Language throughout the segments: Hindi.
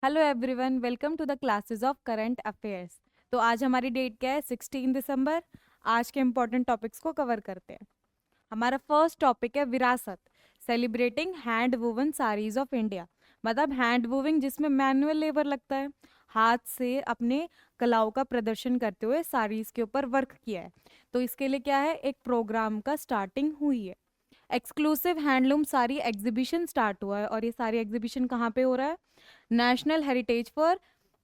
Hello everyone, welcome to the classes of current affairs. तो आज हमारी डेट क्या है? 16 दिसंबर। आज के इम्पोर्टेंट टॉपिक्स को कवर करते हैं। हमारा फर्स्ट टॉपिक है विरासत, celebrating hand woven saris of India. मतलब हैंड वूविंग जिसमें मैनुअल लेबर लगता है, हाथ से अपने कलाओं का प्रदर्शन करते हुए साड़ीज के ऊपर वर्क किया है। तो इसके लिए क्या है, एक प्रोग्राम का स्टार्टिंग हुई है। Exclusive handloom sari exhibition start हुआ है, और ये सारी एग्जीबिशन कहाँ पे हो रहा है? National heritage for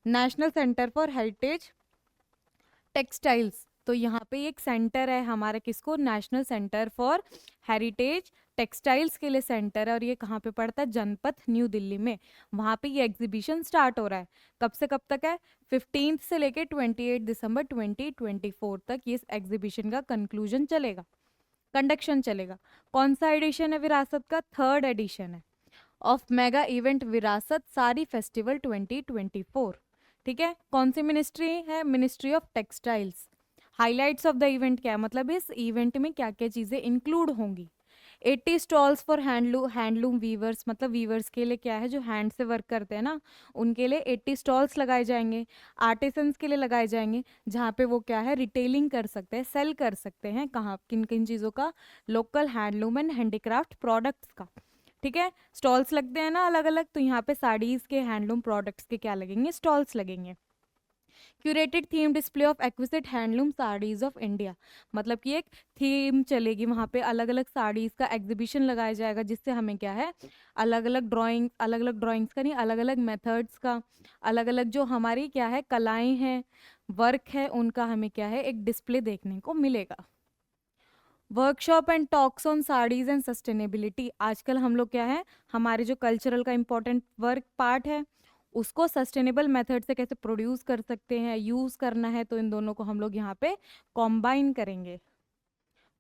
national centre for heritage textiles. तो यहाँ पे एक सेंटर है हमारा, किसको? National centre for heritage textiles के लिए सेंटर है, और ये कहाँ पे पड़ता है? जनपथ, न्यू दिल्ली में। वहाँ पे ये एग्जीबिशन स्टार्ट हो रहा है। कब से कब तक है? 15 से लेके 28 दिसंबर 2024 तक ये एग्जीबिशन का कंक्लूजन चलेगा, कंडक्शन चलेगा। कौन सा एडिशन है विरासत का? थर्ड एडिशन है ऑफ मेगा इवेंट विरासत सारी फेस्टिवल 2024। ठीक है। कौन सी मिनिस्ट्री है? Ministry of textiles. Highlights of the event क्या है, मतलब इस इवेंट में क्या क्या चीजें इंक्लूड होंगी? 80 स्टॉल्स फॉर हैंडलूम वीवर्स, मतलब वीवर्स के लिए क्या है, जो हैंड से वर्क करते हैं ना, उनके लिए 80 स्टॉल्स लगाए जाएंगे। आर्टिसंस के लिए लगाए जाएंगे, जहाँ पे वो क्या है, रिटेलिंग कर सकते हैं, सेल कर सकते हैं। कहाँ? किन किन चीज़ों का? Local handloom and handicraft products का। ठीक है। स्टॉल्स लगते हैं ना अलग अलग, तो यहाँ पे साड़ीज के, हैंडलूम प्रोडक्ट्स के क्या लगेंगे? स्टॉल्स लगेंगे। Curated theme display of exquisite handloom saris of India, मतलब कि एक थीम चलेगी, वहाँ पे अलग अलग साड़ीज का एग्जीबिशन लगाया जाएगा, जिससे हमें क्या है, अलग अलग ड्राइंग्स का नहीं, अलग अलग मेथड्स का, अलग अलग जो हमारी क्या है, कलाएं हैं, वर्क है, उनका हमें क्या है, एक डिस्प्ले देखने को मिलेगा। Workshop and talks on saris and sustainability. आजकल हम लोग क्या है, हमारे जो कल्चरल का इम्पोर्टेंट वर्क पार्ट है, उसको सस्टेनेबल मेथड से कैसे प्रोड्यूस कर सकते हैं, यूज करना है, तो इन दोनों को हम लोग यहाँ पे कॉम्बाइन करेंगे।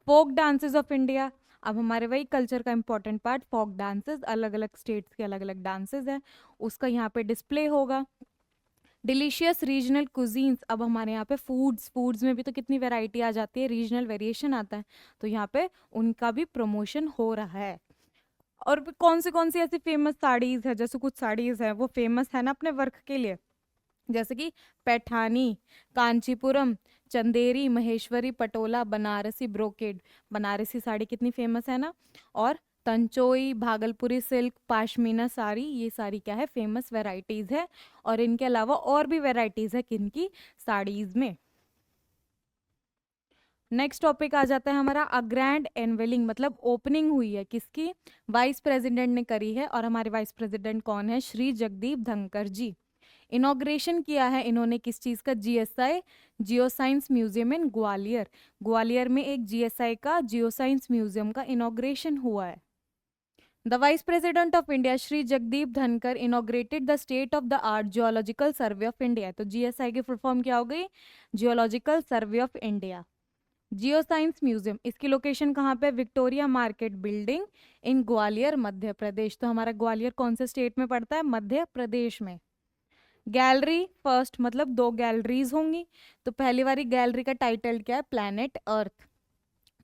Folk dances of India. अब हमारे वही कल्चर का इंपॉर्टेंट पार्ट, फोक डांसेस, अलग अलग स्टेट्स के अलग अलग डांसेस हैं, उसका यहाँ पे डिस्प्ले होगा। Delicious regional cuisines. अब हमारे यहाँ पे फूड्स में भी तो कितनी वैरायटी आ जाती है, रीजनल वेरिएशन आता है, तो यहाँ पे उनका भी प्रमोशन हो रहा है। और भी कौन सी ऐसी फेमस साड़ीज है, जैसे कुछ साड़ीज है वो फेमस है ना अपने वर्क के लिए, जैसे कि पैठानी, कांचीपुरम, चंदेरी, महेश्वरी, पटोला, बनारसी ब्रोकेड। बनारसी साड़ी कितनी फेमस है ना। और तंचोई, भागलपुरी सिल्क, पाशमीना साड़ी, ये सारी क्या है, फेमस वैरायटीज है। और इनके अलावा और भी वैरायटीज है किनकी? साड़ीज में। नेक्स्ट टॉपिक आ जाता है हमारा, अ ग्रैंड एनवेलिंग, मतलब ओपनिंग हुई है, किसकी? वाइस प्रेसिडेंट ने करी है, और हमारे वाइस प्रेसिडेंट कौन है? श्री जगदीप धनखड़ जी। इनॉग्रेशन किया है इन्होंने किस चीज़ का? GSI, geo science museum in Gwalior. Gwalior में एक जीएसआई का, जियो साइंस म्यूजियम का इनॉग्रेशन हुआ है। The vice president of India Shri Jagdeep Dhankhar inaugurated the state of the art geological survey of India. तो जीएसआई की फुल फॉर्म क्या हो गई? Geological survey of India. Geo science museum, इसकी लोकेशन कहाँ पे? Victoria market building in Gwalior, Madhya Pradesh. तो हमारा ग्वालियर कौन से स्टेट में पड़ता है? मध्य प्रदेश में। गैलरी फर्स्ट, मतलब दो गैलरीज होंगी। तो पहली वाली गैलरी का टाइटल क्या है? Planet earth.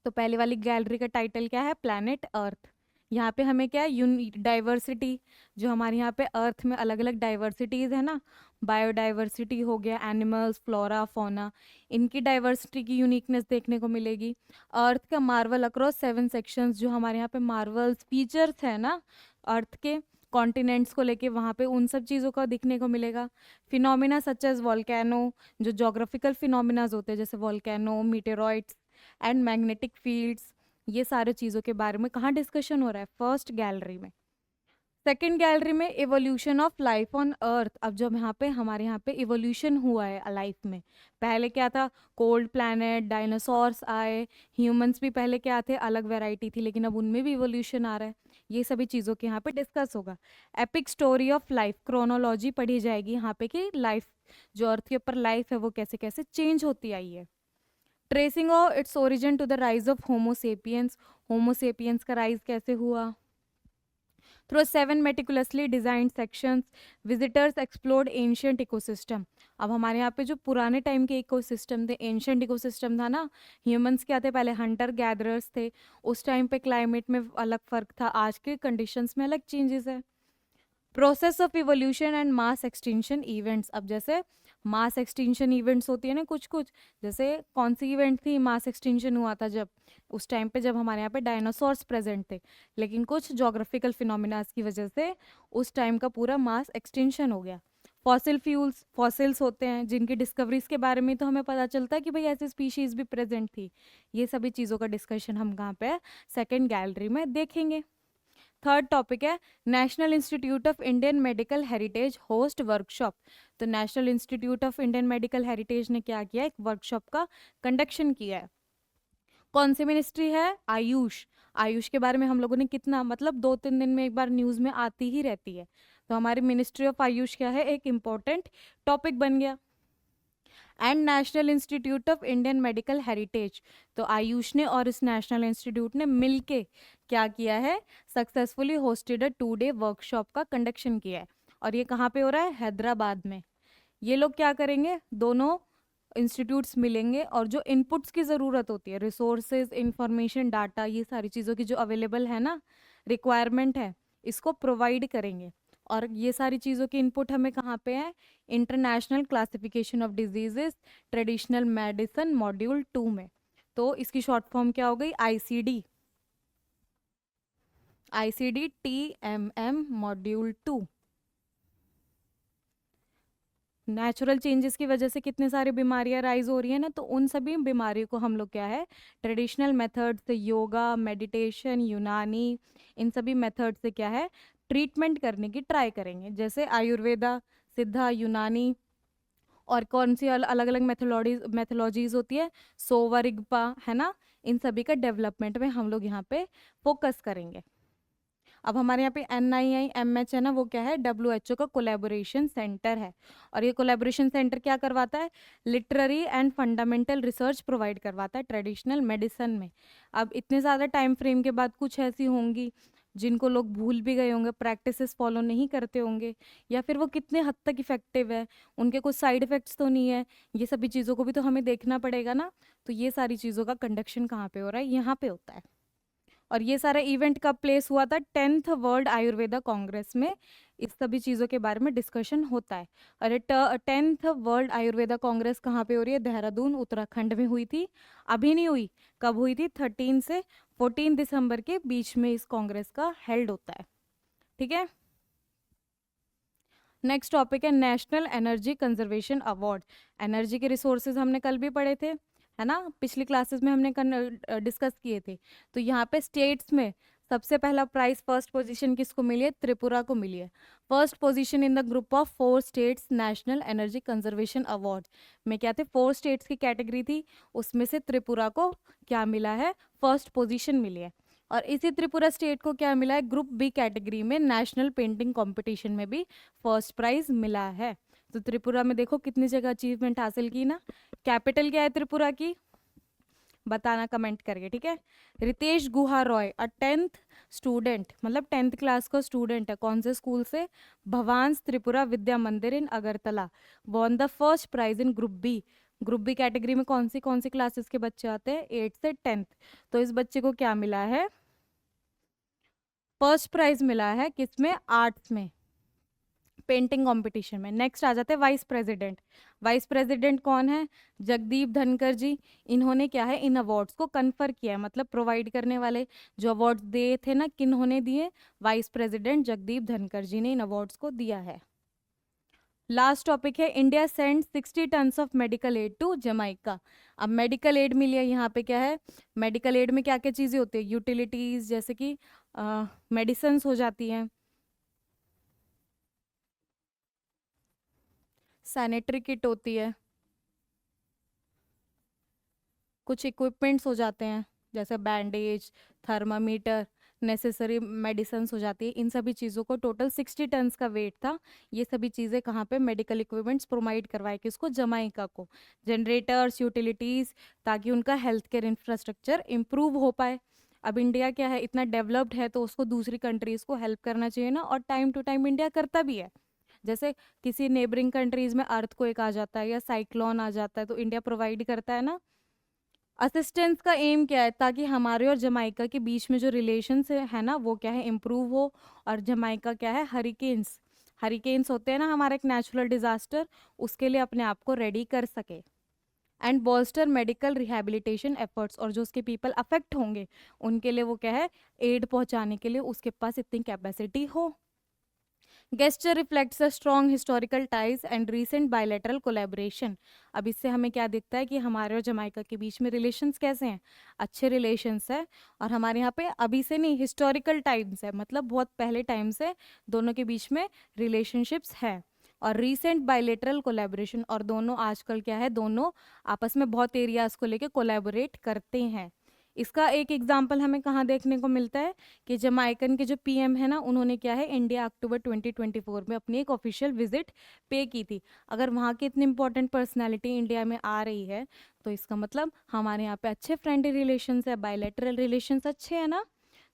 तो पहली वाली गैलरी का टाइटल क्या है? Planet earth. यहाँ पे हमें क्या है, डाइवर्सिटी, जो हमारे यहाँ पे अर्थ में अलग अलग डाइवर्सिटीज है ना, बायोडाइवर्सिटी हो गया, एनिमल्स, फ्लोरा, फोना, इनकी डाइवर्सिटी की यूनिकनेस देखने को मिलेगी। अर्थ का मार्वल अक्रॉस 7 सेक्शंस, जो हमारे यहाँ पे मार्वल्स फीचर्स है ना अर्थ के, कॉन्टिनेंट्स को लेके, वहाँ पे उन सब चीज़ों का दिखने को मिलेगा। फिनोमिना सच एज वॉल्केनो, जो जोग्राफिकल फिनोमिनाज होते हैं, जैसे volcano, meteoroids and magnetic fields, ये सारे चीज़ों के बारे में कहाँ डिस्कशन हो रहा है? फर्स्ट गैलरी में। सेकेंड गैलरी में evolution of life on earth. अब जब यहाँ पे हमारे यहाँ पे इवोल्यूशन हुआ है लाइफ में, पहले क्या था? कोल्ड प्लैनेट, डायनासोर्स आए, ह्यूमंस भी पहले क्या थे, अलग वैरायटी थी, लेकिन अब उनमें भी इवोल्यूशन आ रहा है। ये सभी चीज़ों के यहाँ पे डिस्कस होगा। Epic story of life, chronology पढ़ी जाएगी यहाँ पे कि लाइफ, जो अर्थ के ऊपर लाइफ है वो कैसे कैसे चेंज होती आई है। Tracing of its origin to the rise of homo sapiens, homo sapiens का राइज कैसे हुआ? Through 7 meticulously designed sections, visitors explored ancient ecosystem. अब हमारे यहाँ पे जो पुराने टाइम के इकोसिस्टम थे, एंशियंट इकोसिस्टम था ना, ह्यूमंस क्या थे? पहले हंटर गैदरर्स थे, उस टाइम पे क्लाइमेट में अलग फर्क था, आज के कंडीशंस में अलग चेंजेस है। Process of evolution and mass extinction events. अब जैसे मास एक्सटिंक्शन इवेंट्स होती है ना कुछ कुछ, जैसे कौन सी इवेंट थी, मास एक्सटिंक्शन हुआ था जब उस टाइम पे जब हमारे यहाँ पे डायनासोर्स प्रेजेंट थे, लेकिन कुछ जोग्राफिकल फिनोमिनास की वजह से उस टाइम का पूरा मास एक्सटिंक्शन हो गया। फॉसिल फ्यूल्स, फॉसिल्स होते हैं जिनकी डिस्कवरीज के बारे में तो हमें पता चलता है कि भाई ऐसी स्पीशीज भी प्रेजेंट थी। ये सभी चीज़ों का डिस्कशन हम कहाँ पे सेकेंड गैलरी में देखेंगे। थर्ड टॉपिक है national institute of Indian medical heritage host workshop. तो national institute of Indian medical heritage ने क्या किया, एक वर्कशॉप का कंडक्शन किया है। कौन सी मिनिस्ट्री है, आयुष। आयुष के बारे में हम लोगों ने कितना, मतलब 2-3 दिन में एक बार न्यूज़ में आती ही रहती है। तो हमारी मिनिस्ट्री ऑफ आयुष क्या है, एक इम्पॉर्टेंट टॉपिक बन गया। And national institute of Indian medical heritage, तो आयुष ने और इस नेशनल इंस्टीट्यूट ने मिलके क्या किया है, सक्सेसफुली होस्टेड अ 2 डे वर्कशॉप का कंडक्शन किया है। और ये कहाँ पे हो रहा है, हैदराबाद में। ये लोग क्या करेंगे, दोनों इंस्टीट्यूट्स मिलेंगे और जो इनपुट्स की ज़रूरत होती है, रिसोर्सेज, इंफॉर्मेशन, डाटा, ये सारी चीज़ों की जो अवेलेबल है ना, रिक्वायरमेंट है, इसको प्रोवाइड करेंगे। और ये सारी चीज़ों की इनपुट हमें कहाँ पे है, international classification of diseases traditional medicine module 2 में। तो इसकी शॉर्ट फॉर्म क्या हो गई, ICD. ICD TMM module 2। Natural changes की वजह से कितने सारी बीमारियां राइज हो रही है ना, तो उन सभी बीमारियों को हम लोग क्या है, ट्रेडिशनल मेथड से, योगा, मेडिटेशन, यूनानी, इन सभी मेथड से क्या है, ट्रीटमेंट करने की ट्राई करेंगे। जैसे आयुर्वेदा, सिद्धा, यूनानी, और कौन सी अलग अलग मैथोलॉजीज होती है, सोवा रिगपा, है ना, इन सभी का डेवलपमेंट में हम लोग यहाँ पे फोकस करेंगे। अब हमारे यहाँ पे NIIMH है ना, वो क्या है, WHO का कोलैबोरेशन सेंटर है। और ये कोलैबोरेशन सेंटर क्या करवाता है, literary and fundamental research provide करवाता है ट्रेडिशनल मेडिसिन में। अब इतने ज़्यादा टाइम फ्रेम के बाद कुछ ऐसी होंगी जिनको लोग भूल भी गए होंगे, प्रैक्टिसेस फॉलो नहीं करते होंगे, या फिर वो कितने हद तक इफेक्टिव है, उनके कुछ साइड इफेक्ट्स तो नहीं है, ये सभी चीज़ों को भी तो हमें देखना पड़ेगा ना। तो ये सारी चीज़ों का कंडक्शन कहाँ पे हो रहा है, यहाँ पे होता है। और ये सारा इवेंट कब प्लेस हुआ था, 10th वर्ल्ड आयुर्वेदा कांग्रेस में इस सभी चीज़ों के बारे में डिस्कशन होता है। और 10th वर्ल्ड आयुर्वेदा कांग्रेस कहाँ पे हो रही है, देहरादून उत्तराखंड में हुई थी। अभी नहीं हुई, कब हुई थी, 13 से 14 दिसंबर के बीच में इस कांग्रेस का हेल्ड होता है। ठीक है। नेक्स्ट टॉपिक है national energy conservation award. Energy के रिसोर्सेज हमने कल भी पढ़े थे, है ना, पिछली क्लासेस में हमने डिस्कस किए थे। तो यहाँ पे स्टेट्स में सबसे पहला प्राइज, फर्स्ट पोजीशन किसको मिली है, त्रिपुरा को मिली है। First position in the group of 4 states national energy conservation award में क्या थे, 4 स्टेट्स की कैटेगरी थी, उसमें से त्रिपुरा को क्या मिला है, फर्स्ट पोजीशन मिली है। और इसी त्रिपुरा स्टेट को क्या मिला है, ग्रुप बी कैटेगरी में नेशनल पेंटिंग कंपटीशन में भी फर्स्ट प्राइज मिला है। तो त्रिपुरा में देखो कितनी जगह अचीवमेंट हासिल की ना। कैपिटल क्या है त्रिपुरा की, बताना कमेंट करके, ठीक है। रितेश गुहा रॉय, अ 10th स्टूडेंट, मतलब 10th क्लास का स्टूडेंट है, कौन से स्कूल से, भवांस Tripura Vidya Mandir in Agartala, won the first prize in group B. Group B category में कौन सी क्लासेस के बच्चे आते हैं, 8 से 10th। तो इस बच्चे को क्या मिला है, फर्स्ट प्राइज मिला है, किसमें, आर्ट्स में, पेंटिंग कंपटीशन में। नेक्स्ट आ जाते हैं वाइस प्रेसिडेंट। वाइस प्रेसिडेंट कौन है, जगदीप धनकर जी। इन्होंने क्या है, इन अवार्ड्स को कन्फर किया है, मतलब प्रोवाइड करने वाले जो अवार्ड्स दिए थे ना, किन्होंने दिए, वाइस प्रेसिडेंट जगदीप धनकर जी ने इन अवार्ड्स को दिया है। लास्ट टॉपिक है India send 60 tons of medical aid to Jamaica. अब मेडिकल एड मिली है, यहाँ पे क्या है, मेडिकल एड में क्या क्या चीज़ें होती है, यूटिलिटीज़, जैसे कि मेडिसिन हो जाती हैं, सैनिटरी किट होती है, कुछ इक्विपमेंट्स हो जाते हैं जैसे बैंडेज, थर्मामीटर, नेसेसरी मेडिसिन हो जाती है। इन सभी चीज़ों को टोटल 60 टन्स का वेट था। ये सभी चीज़ें कहाँ पे, मेडिकल इक्विपमेंट्स प्रोवाइड करवाए किसको, जमाइका को, जनरेटर्स, यूटिलिटीज़, ताकि उनका हेल्थ केयर इंफ्रास्ट्रक्चर इम्प्रूव हो पाए। अब इंडिया क्या है, इतना डेवलप्ड है, तो उसको दूसरी कंट्रीज़ को हेल्प करना चाहिए ना, और टाइम टू टाइम इंडिया करता भी है। जैसे किसी नेबरिंग कंट्रीज़ में अर्थ को एक आ जाता है या साइक्लोन आ जाता है, तो इंडिया प्रोवाइड करता है ना असिस्टेंस का एम क्या है, ताकि हमारे और जमाइका के बीच में जो रिलेशन है ना वो क्या है, इम्प्रूव हो। और जमाइका क्या है, हरिकेन्स, हरिकेन्स होते हैं ना हमारा एक नेचुरल डिजास्टर, उसके लिए अपने आप को रेडी कर सके। एंड बॉल्स्टर मेडिकल रिहेबिलिटेशन एफर्ट्स, और जो उसके पीपल अफेक्ट होंगे उनके लिए वो क्या है, एड पहुंचाने के लिए उसके पास इतनी कैपेसिटी हो। Gesture reflects a strong historical ties and recent bilateral collaboration. अब इससे हमें क्या दिखता है कि हमारे और जमाइका के बीच में रिलेशंस कैसे हैं, अच्छे रिलेशंस है। और हमारे यहाँ पे अभी से नहीं, हिस्टोरिकल टाइम्स है, मतलब बहुत पहले टाइम से दोनों के बीच में रिलेशनशिप्स है। और रीसेंट बायलेटरल कोलैबोरेशन, और दोनों आजकल क्या है, दोनों आपस में बहुत एरियाज को लेके कोलैबोरेट करते हैं। इसका एक एग्जाम्पल हमें कहाँ देखने को मिलता है कि जमाइकन के जो पीएम है ना, उन्होंने क्या है, इंडिया अक्टूबर 2024 में अपनी एक ऑफिशियल विजिट पे की थी। अगर वहाँ की इतनी इंपॉर्टेंट पर्सनैलिटी इंडिया में आ रही है तो इसका मतलब हमारे यहाँ पे अच्छे फ्रेंडली रिलेशंस है, बायलैटरल रिलेशंस अच्छे हैं ना।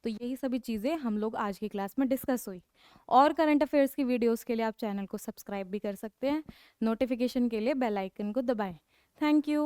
तो यही सभी चीज़ें हम लोग आज की क्लास में डिस्कस हुई। और करंट अफेयर्स की वीडियोस के लिए आप चैनल को सब्सक्राइब भी कर सकते हैं। नोटिफिकेशन के लिए बेल आइकन को दबाएं। Thank you.